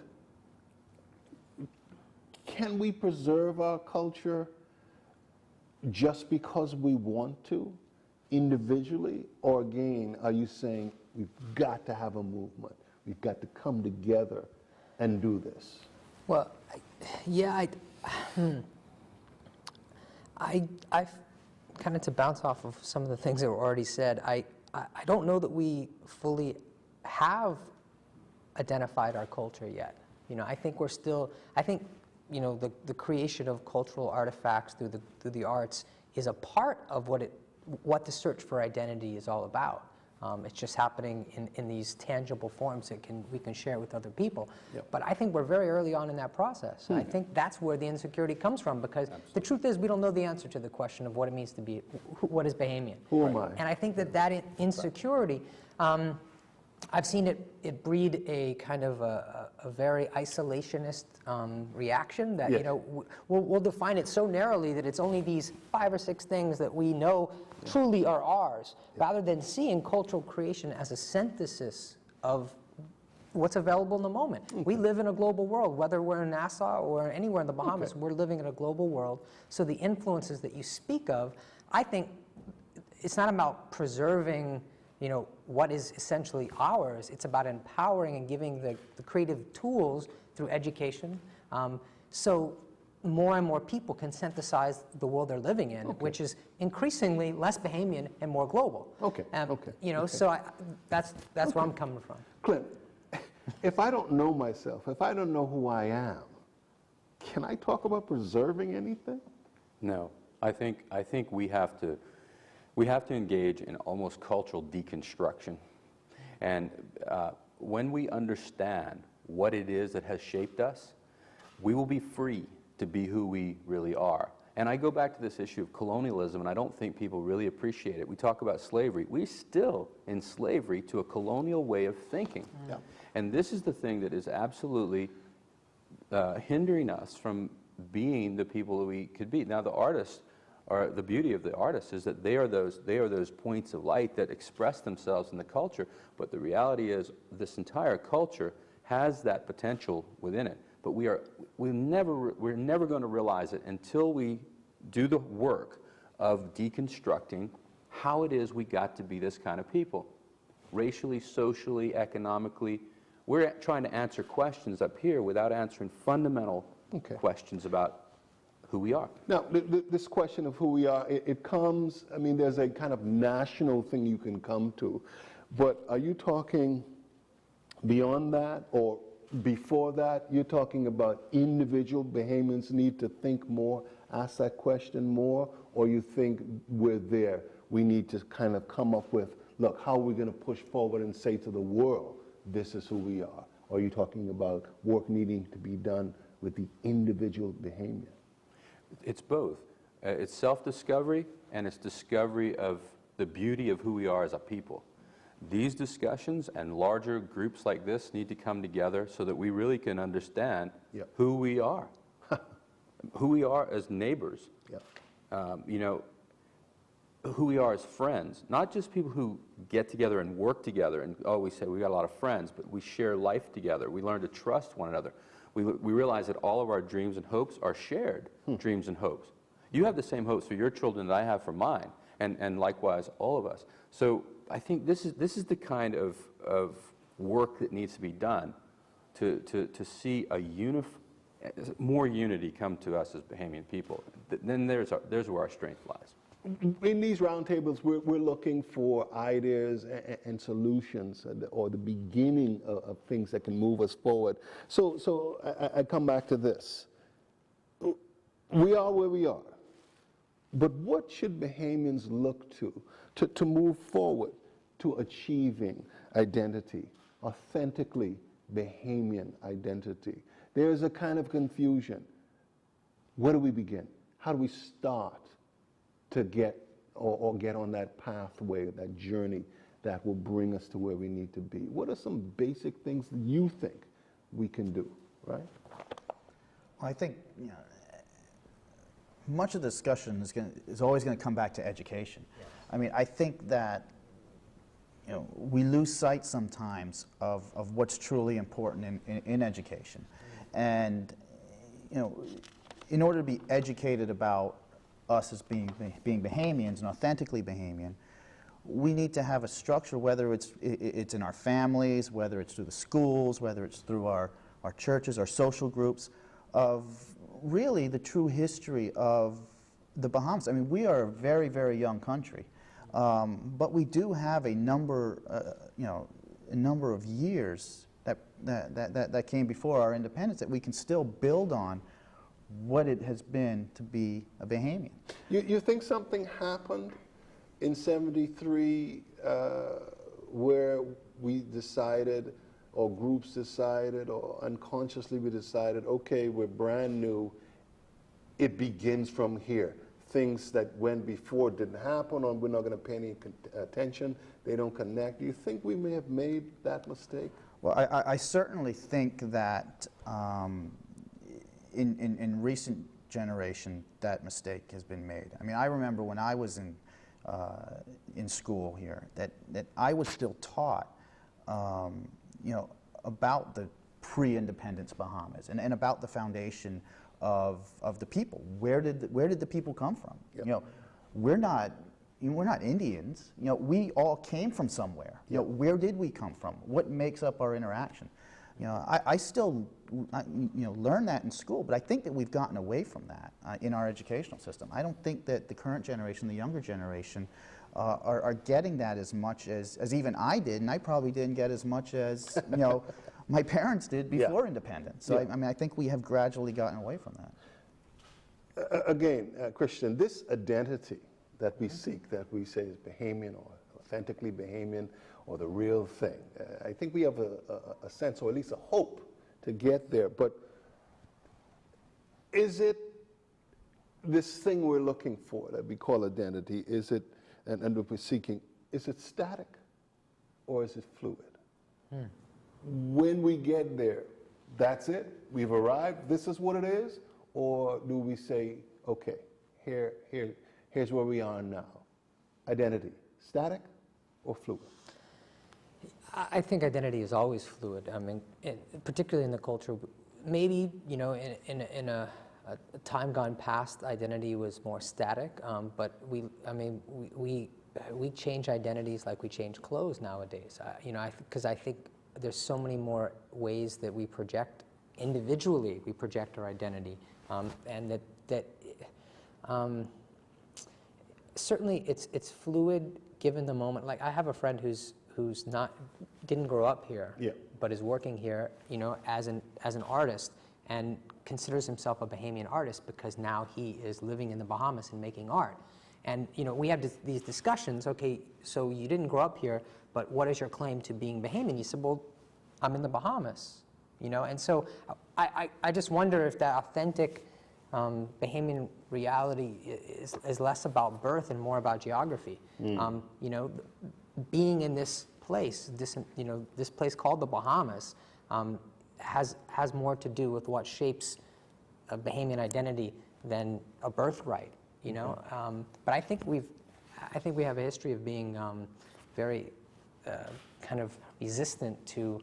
[SPEAKER 6] can we preserve our culture just because we want to, individually? Or again, are you saying we've got to have a movement, we've got to come together and do this?
[SPEAKER 9] Well, I kind of, to bounce off of some of the things that were already said, I don't know that we fully have identified our culture yet. I think we're still, the creation of cultural artifacts through the arts is a part of what the search for identity is all about. It's just happening in these tangible forms that we can share with other people. Yep. But I think we're very early on in that process. I think that's where the insecurity comes from, because the truth is we don't know the answer to the question of what it means to be, what is Bahamian.
[SPEAKER 6] Who am I?
[SPEAKER 9] And I think that insecurity I've seen it breed a kind of a very isolationist reaction that,
[SPEAKER 6] Yes.
[SPEAKER 9] you know, we'll define it so narrowly that it's only these 5 or 6 things that we know truly are ours, rather than seeing cultural creation as a synthesis of what's available in the moment. We live in a global world, whether we're in Nassau or anywhere in the Bahamas, we're living in a global world. So the influences that you speak of, I think it's not about preserving, you know, what is essentially ours. It's about empowering and giving the creative tools through education, so more and more people can synthesize the world they're living in, which is increasingly less Bahamian and more global. You know, so that's where I'm coming from.
[SPEAKER 6] Clint, if I don't know myself, if I don't know who I am, can I talk about preserving anything?
[SPEAKER 8] No, I think we have to engage in almost cultural deconstruction, and when we understand what it is that has shaped us, we will be free to be who we really are. And I go back to this issue of colonialism, and I don't think people really appreciate it. We talk about slavery. We're still in slavery to a colonial way of thinking.
[SPEAKER 6] Yeah.
[SPEAKER 8] And this is the thing that is absolutely hindering us from being the people that we could be. Now, the artists, or the beauty of the artists, is that they are those points of light that express themselves in the culture. But the reality is, this entire culture has that potential within it. But we're never going to realize it until we do the work of deconstructing how it is we got to be this kind of people, racially, socially, economically. We're trying to answer questions up here without answering fundamental questions about who we are.
[SPEAKER 6] Now, this question of who we are, it comes, I mean, there's a kind of national thing you can come to, but are you talking beyond that, or before that, you're talking about individual Bahamians need to think more, ask that question more, or you think we're there, we need to kind of come up with, look, how are we going to push forward and say to the world, this is who we are? Or are you talking about work needing to be done with the individual Bahamian?
[SPEAKER 8] It's both. It's self-discovery, and it's discovery of the beauty of who we are as a people. These discussions and larger groups like this need to come together so that we really can understand who we are, who we are as neighbors, you know, who we are as friends, not just people who get together and work together and, oh, we say we got a lot of friends, but we share life together. We learn to trust one another. We realize that all of our dreams and hopes are shared dreams and hopes. You have the same hopes for your children that I have for mine, and likewise all of us. So I think this is the kind of work that needs to be done to see more unity come to us as Bahamian people. Then there's where our strength lies.
[SPEAKER 6] In these roundtables, we're looking for ideas and solutions, or the beginning of things that can move us forward. So I come back to this. We are where we are, but what should Bahamians look to move forward to achieving identity, authentically Bahamian identity? There's a kind of confusion. Where do we begin? How do we start to get or get on that pathway, that journey that will bring us to where we need to be? What are some basic things that you think we can do, right?
[SPEAKER 10] Well, I think, you know, much of the discussion is always going to come back to education. Yes. I mean, I think that, you know, we lose sight sometimes of what's truly important in education. And, you know, in order to be educated about us as being Bahamians and authentically Bahamian, we need to have a structure, whether it's in our families, whether it's through the schools, whether it's through our churches, our social groups, of really the true history of the Bahamas. I mean, we are a very, very young country, but we do have a number of years that came before our independence that we can still build on what it has been to be a Bahamian.
[SPEAKER 6] You think something happened in '73 where we decided, or groups decided, or unconsciously we decided, okay, we're brand new, it begins from here. things that went before didn't happen, or we're not going to pay any attention, they don't connect. Do you think we may have made that mistake?
[SPEAKER 10] Well, I certainly think that in recent generation that mistake has been made. I mean, I remember when I was in school here that I was still taught, you know, about the pre-independence Bahamas and about the foundation of the people. Where did the people come from?
[SPEAKER 6] Yep.
[SPEAKER 10] You know, we're not Indians. You know, we all came from somewhere. You know, where did we come from? What makes up our interaction? You know, I still learn that in school, but I think that we've gotten away from that in our educational system. I don't think that the current generation, the younger generation, are getting that as much as even I did, and I probably didn't get as much as, you know, my parents did before independence. So I mean, I think we have gradually gotten away from that.
[SPEAKER 6] Again, Christian, this identity that we seek, that we say is Bahamian or authentically Bahamian or the real thing, I think we have a sense, or at least a hope, to get there. But is it this thing we're looking for that we call identity, is it, and that we're seeking, is it static or is it fluid? When we get there, that's it, we've arrived, this is what it is? Or do we say, okay, here's where we are now? Identity, static or fluid?
[SPEAKER 9] I think identity is always fluid. I mean, particularly in the culture, maybe, you know, in a time gone past, identity was more static. But we change identities like we change clothes nowadays. You know, because I think there's so many more ways that we project individually. We project our identity, and that certainly it's fluid given the moment. Like, I have a friend who's didn't grow up here, but is working here, you know, as an artist, and considers himself a Bahamian artist because now he is living in the Bahamas and making art. And, you know, we have these discussions. Okay, so you didn't grow up here, but what is your claim to being Bahamian? He said, well, I'm in the Bahamas, you know. And so I just wonder if that authentic Bahamian reality is less about birth and more about geography. You know, being in this place, this place called the Bahamas, has more to do with what shapes a Bahamian identity than a birthright. You know, but I think we have a history of being very kind of resistant to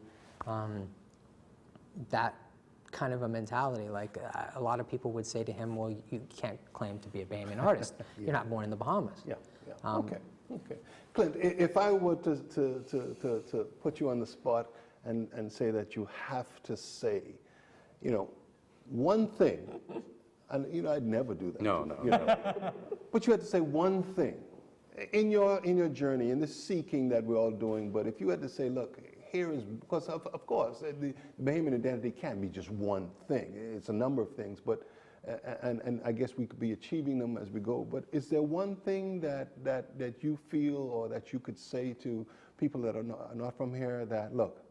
[SPEAKER 9] that kind of a mentality. Like, a lot of people would say to him, well, you can't claim to be a Bahamian artist. You're not born in the Bahamas.
[SPEAKER 6] Okay. Clint, if I were to put you on the spot and say that you have to say, you know, one thing, and, you know, I'd never do that.
[SPEAKER 8] No.
[SPEAKER 6] You know, but you had to say one thing in your journey, in this seeking that we're all doing. But if you had to say, look, here is, because of course, the Bahamian identity can't be just one thing. It's a number of things, but and I guess we could be achieving them as we go. But is there one thing that you feel, or that you could say to people that are not from here, that, look,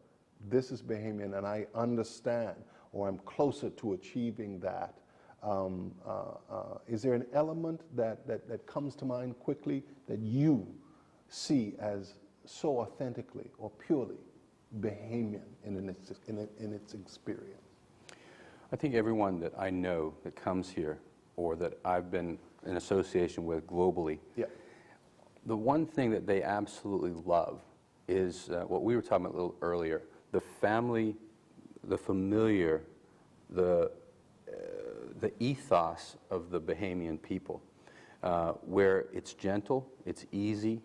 [SPEAKER 6] this is Bahamian and I understand, or I'm closer to achieving that? Is there an element that comes to mind quickly that you see as so authentically or purely Bahamian in its experience?
[SPEAKER 8] I think everyone that I know that comes here, or that I've been in association with globally, the one thing that they absolutely love is what we were talking about a little earlier: the family, the familiar, the ethos of the Bahamian people, where it's gentle, it's easy,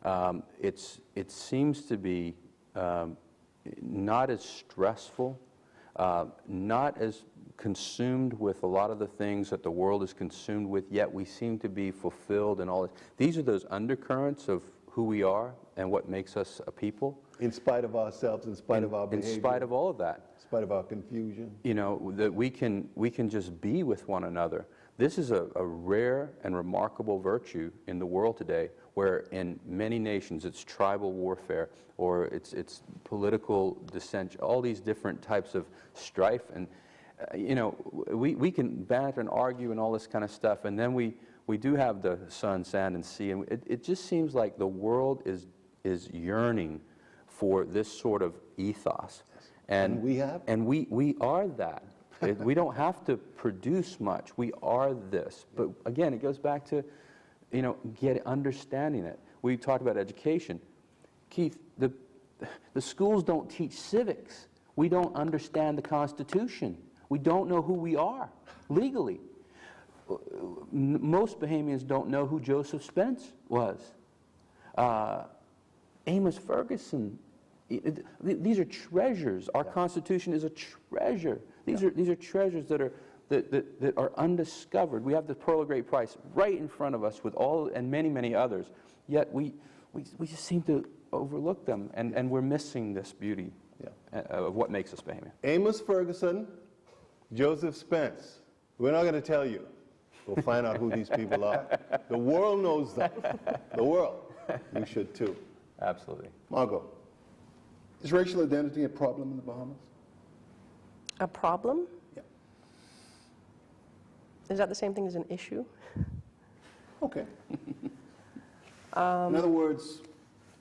[SPEAKER 8] it seems to be not as stressful, not as consumed with a lot of the things that the world is consumed with, yet we seem to be fulfilled in all this. These are those undercurrents of who we are and what makes us a people.
[SPEAKER 6] In spite of ourselves, in spite of our behavior.
[SPEAKER 8] In spite of all of that.
[SPEAKER 6] In spite of our confusion.
[SPEAKER 8] You know, that we can just be with one another. This is a rare and remarkable virtue in the world today, where in many nations it's tribal warfare, or it's political dissension, all these different types of strife. And, you know, we can banter and argue and all this kind of stuff, and then we we do have the sun, sand, and sea, and it just seems like the world is yearning for this sort of ethos.
[SPEAKER 6] And we have?
[SPEAKER 8] And we are that. We don't have to produce much. We are this. But again, it goes back to, understanding it. We talked about education. Keith, the schools don't teach civics. We don't understand the Constitution. We don't know who we are legally. Most Bahamians don't know who Joseph Spence was. Amos Ferguson. These are treasures. Our Constitution is a treasure. These are treasures that are undiscovered. We have the Pearl of Great Price right in front of us with all and many others. Yet we just seem to overlook them, and we're missing this beauty of what makes us Bahamian.
[SPEAKER 6] Amos Ferguson, Joseph Spence. We're not going to tell you. We'll find out who these people are. The world knows them. The world. You should too.
[SPEAKER 8] Absolutely.
[SPEAKER 6] Margot, is racial identity a problem in the Bahamas?
[SPEAKER 7] A problem?
[SPEAKER 6] Yeah.
[SPEAKER 7] Is that the same thing as an issue?
[SPEAKER 6] Okay. In other words,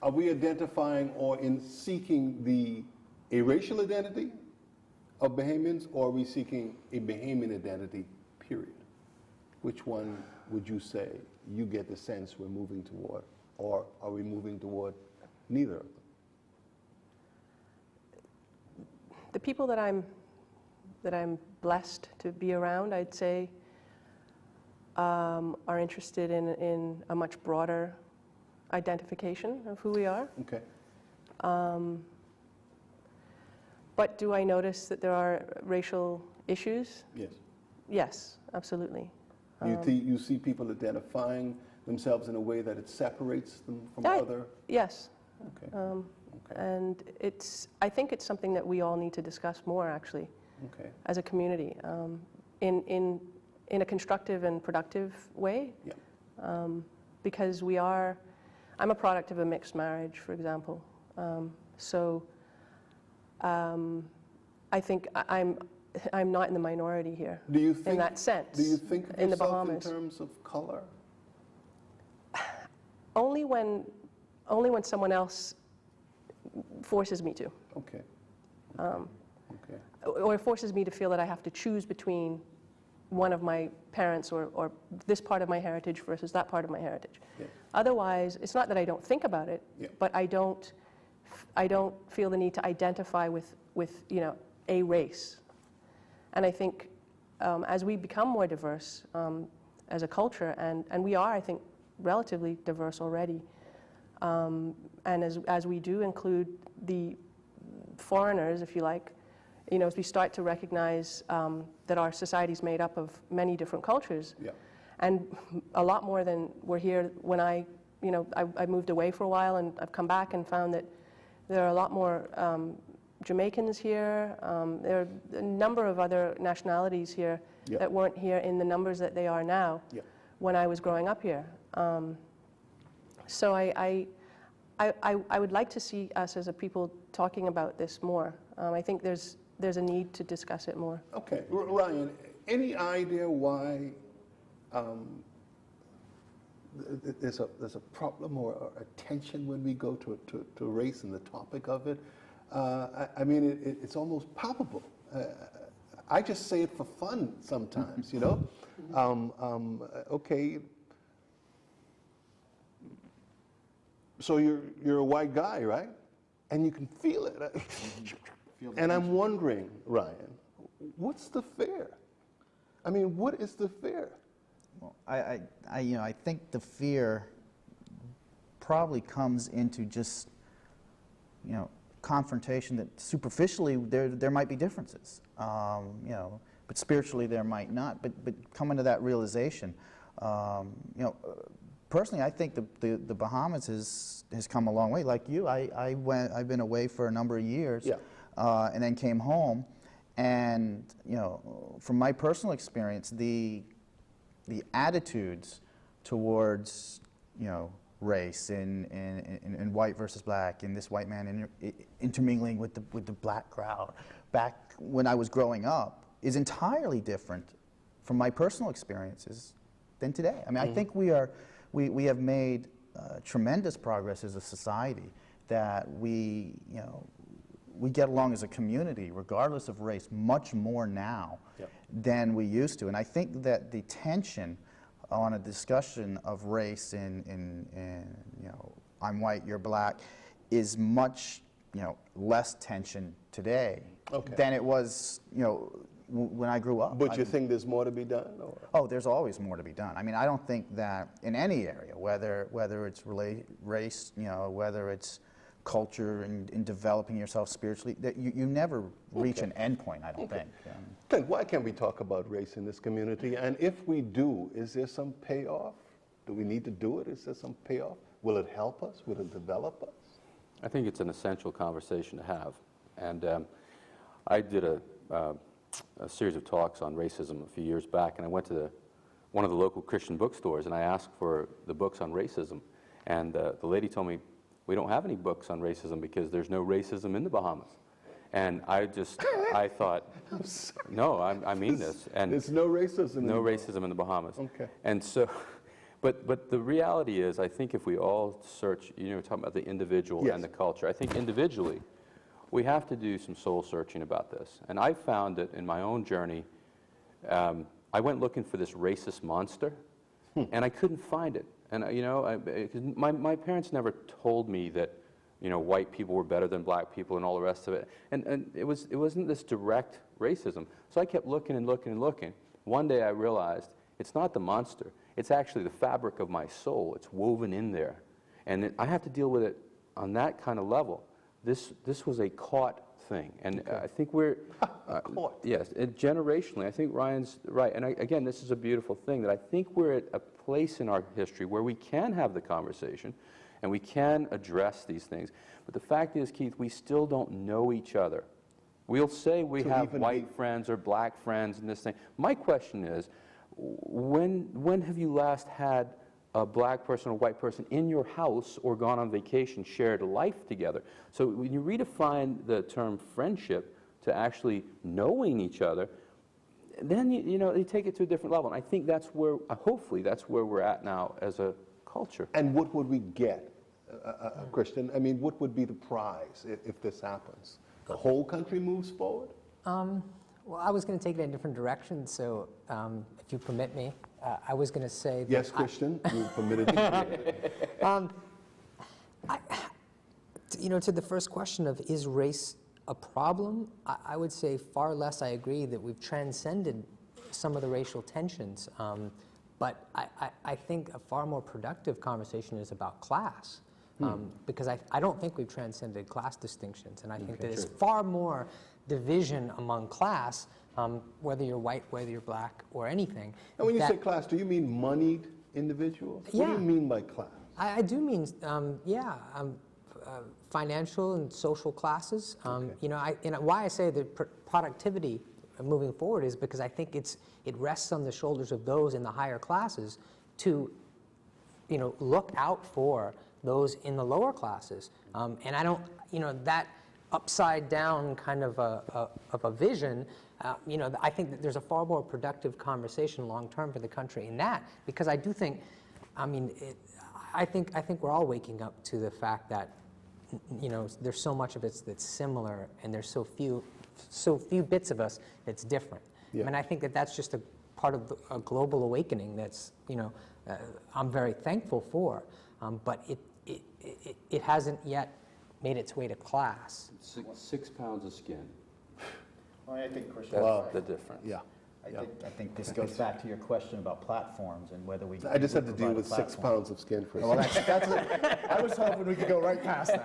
[SPEAKER 6] are we identifying or in seeking a racial identity of Bahamians, or are we seeking a Bahamian identity, period? Which one would you say you get the sense we're moving toward, or are we moving toward neither of them?
[SPEAKER 7] The people that I'm blessed to be around, I'd say, are interested in a much broader identification of who we are.
[SPEAKER 6] Okay.
[SPEAKER 7] But do I notice that there are racial issues?
[SPEAKER 6] Yes.
[SPEAKER 7] Yes, absolutely.
[SPEAKER 6] You see people identifying themselves in a way that it separates them from other?
[SPEAKER 7] Yes.
[SPEAKER 6] Okay. Okay.
[SPEAKER 7] And I think it's something that we all need to discuss more, actually,
[SPEAKER 6] Okay.
[SPEAKER 7] as a community, in a constructive and productive way.
[SPEAKER 6] Yeah.
[SPEAKER 7] Because I'm a product of a mixed marriage, for example. I think I'm not in the minority here.
[SPEAKER 6] Do you think,
[SPEAKER 7] in that sense?
[SPEAKER 6] Do you think of
[SPEAKER 7] in the
[SPEAKER 6] yourself
[SPEAKER 7] Bahamas?
[SPEAKER 6] in terms of color?
[SPEAKER 7] Only when someone else forces me to.
[SPEAKER 6] Okay. Okay.
[SPEAKER 7] Or forces me to feel that I have to choose between one of my parents or this part of my heritage versus that part of my heritage.
[SPEAKER 6] Yeah.
[SPEAKER 7] Otherwise, it's not that I don't think about it,
[SPEAKER 6] Yeah.
[SPEAKER 7] but I don't feel the need to identify with a race. And I think as we become more diverse as a culture, and we are, I think, relatively diverse already, and as we do include the foreigners, if you like, as we start to recognize that our society is made up of many different cultures,
[SPEAKER 6] Yeah.
[SPEAKER 7] and a lot more than were here when I moved away for a while, and I've come back and found that there are a lot more Jamaicans here. There are a number of other nationalities here
[SPEAKER 6] Yeah.
[SPEAKER 7] that weren't here in the numbers that they are now
[SPEAKER 6] Yeah.
[SPEAKER 7] when I was growing up here. So I would like to see us as a people talking about this more. I think there's a need to discuss it more.
[SPEAKER 6] Okay. Ryan, any idea why there's a problem or a tension when we go to race and the topic of it? I mean, it's almost palpable. I just say it for fun sometimes, Okay. So you're a white guy, right? And you can feel it. And I'm wondering, Ryan, what's the fear? I mean, what is the fear?
[SPEAKER 10] Well, I think the fear probably comes into just, confrontation that superficially there might be differences, but spiritually there might not. But coming to that realization, personally, I think the Bahamas has come a long way. Like you, I've been away for a number of years,
[SPEAKER 6] Yeah.
[SPEAKER 10] And then came home, and from my personal experience, the attitudes towards race and white versus black, and this white man intermingling with the black crowd back when I was growing up is entirely different from my personal experiences than today. I mean, I think we have made tremendous progress as a society, that we get along as a community, regardless of race, much more now than we used to. And I think that the tension on a discussion of race in I'm white, you're black, is much less tension today than it was when I grew up.
[SPEAKER 6] But you think there's more to be done? Or?
[SPEAKER 10] Oh, there's always more to be done. I mean, I don't think that in any area, whether it's race, whether it's culture and developing yourself spiritually, that you never reach an end point, I don't think.
[SPEAKER 6] Clint, why can't we talk about race in this community? And if we do, is there some payoff? Do we need to do it? Is there some payoff? Will it help us? Will it develop us?
[SPEAKER 8] I think it's an essential conversation to have. And I did a series of talks on racism a few years back, and I went to one of the local Christian bookstores, and I asked for the books on racism. And the lady told me, we don't have any books on racism because there's no racism in the Bahamas. And I thought, no, I mean this. And
[SPEAKER 6] there's no racism.
[SPEAKER 8] No racism in the Bahamas.
[SPEAKER 6] Okay.
[SPEAKER 8] And so, but the reality is, I think if we all search, we're talking about the individual and the culture. I think individually, we have to do some soul searching about this. And I found that in my own journey, I went looking for this racist monster, and I couldn't find it. And my parents never told me that white people were better than black people and all the rest of it. And it wasn't this direct racism. So I kept looking and looking and looking. One day I realized it's not the monster. It's actually the fabric of my soul. It's woven in there. And I have to deal with it on that kind of level. This was a caught thing. And I think we're...
[SPEAKER 6] caught.
[SPEAKER 8] Yes, and generationally, I think Ryan's right. And again, this is a beautiful thing, that I think we're at a place in our history where we can have the conversation and we can address these things. But the fact is, Keith, we still don't know each other. We'll say we have white friends or black friends and this thing. My question is, when have you last had a black person or white person in your house or gone on vacation, shared life together? So when you redefine the term friendship to actually knowing each other, then you take it to a different level. And I think that's where, hopefully, that's where we're at now as a culture.
[SPEAKER 6] And what would we get, Christian? I mean, what would be the prize if this happens? The whole country moves forward?
[SPEAKER 9] Well, I was going to take it in a different direction, so if you permit me, I was going to say that...
[SPEAKER 6] Yes, Christian, you permitted me.
[SPEAKER 9] To the first question of is race a problem, I would say far less. I agree that we've transcended some of the racial tensions, but I think a far more productive conversation is about class. Because I don't think we've transcended class distinctions, and I think that there's far more division among class, whether you're white, whether you're black, or anything.
[SPEAKER 6] And when you say class, do you mean moneyed individuals? What do you mean by class?
[SPEAKER 9] I do mean, financial and social classes. Why I say that productivity moving forward is because I think it rests on the shoulders of those in the higher classes to, look out for those in the lower classes. And I don't, that upside down kind of a vision, I think that there's a far more productive conversation long term for the country in that, because I do think, I think we're all waking up to the fact that, there's so much of it that's similar, and there's so few bits of us that's different. Yeah. And I think that that's just a part of a global awakening that's, I'm very thankful for, but it hasn't yet made its way to class.
[SPEAKER 8] 6 pounds of skin.
[SPEAKER 10] Well, I think, Christian,
[SPEAKER 8] that's the difference.
[SPEAKER 6] Yeah.
[SPEAKER 10] I think this goes back to your question about platforms and whether we...
[SPEAKER 6] I just had to deal with 6 pounds of skin for a
[SPEAKER 10] second. Well, that's it. I was hoping we could go right past that.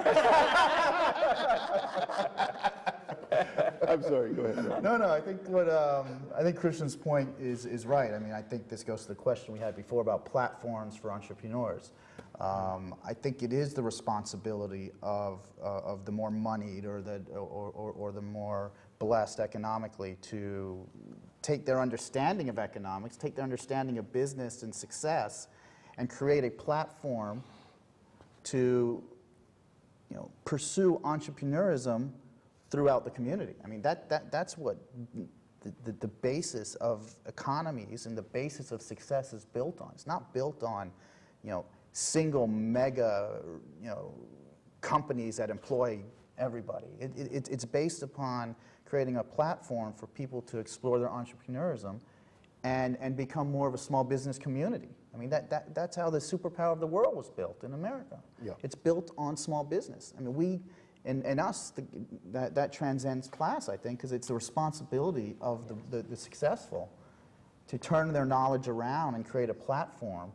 [SPEAKER 6] I'm sorry, go ahead.
[SPEAKER 10] No, I think I think Christian's point is right. I mean, I think this goes to the question we had before about platforms for entrepreneurs. I think it is the responsibility of the more moneyed or the more blessed economically to take their understanding of economics, take their understanding of business and success, and create a platform to pursue entrepreneurism throughout the community. I mean, that's what the basis of economies and the basis of success is built on. It's not built on, single mega, companies that employ everybody. It's based upon creating a platform for people to explore their entrepreneurism and become more of a small business community. I mean, that's how the superpower of the world was built in America.
[SPEAKER 5] Yeah.
[SPEAKER 10] It's built on small business. I mean, that transcends class, I think, because it's the responsibility of the successful to turn their knowledge around and create a platform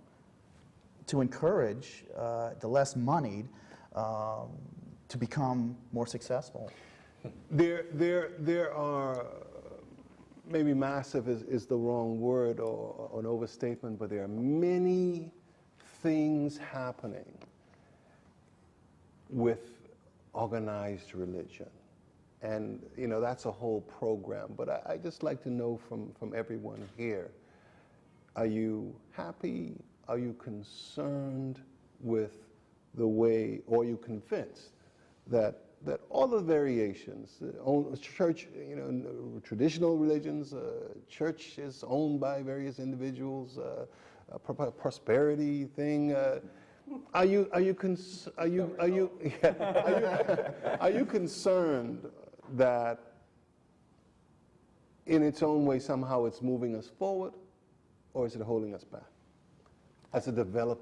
[SPEAKER 10] to encourage the less moneyed to become more successful.
[SPEAKER 6] There are, maybe massive is the wrong word or an overstatement, but there are many things happening with organized religion. And, that's a whole program. But I just like to know from everyone here, are you happy? Are you concerned with the way, or are you convinced that all the variations, church, traditional religions, church is owned by various individuals, prosperity thing. Are you concerned that in its own way somehow it's moving us forward, or is it holding us back as a developing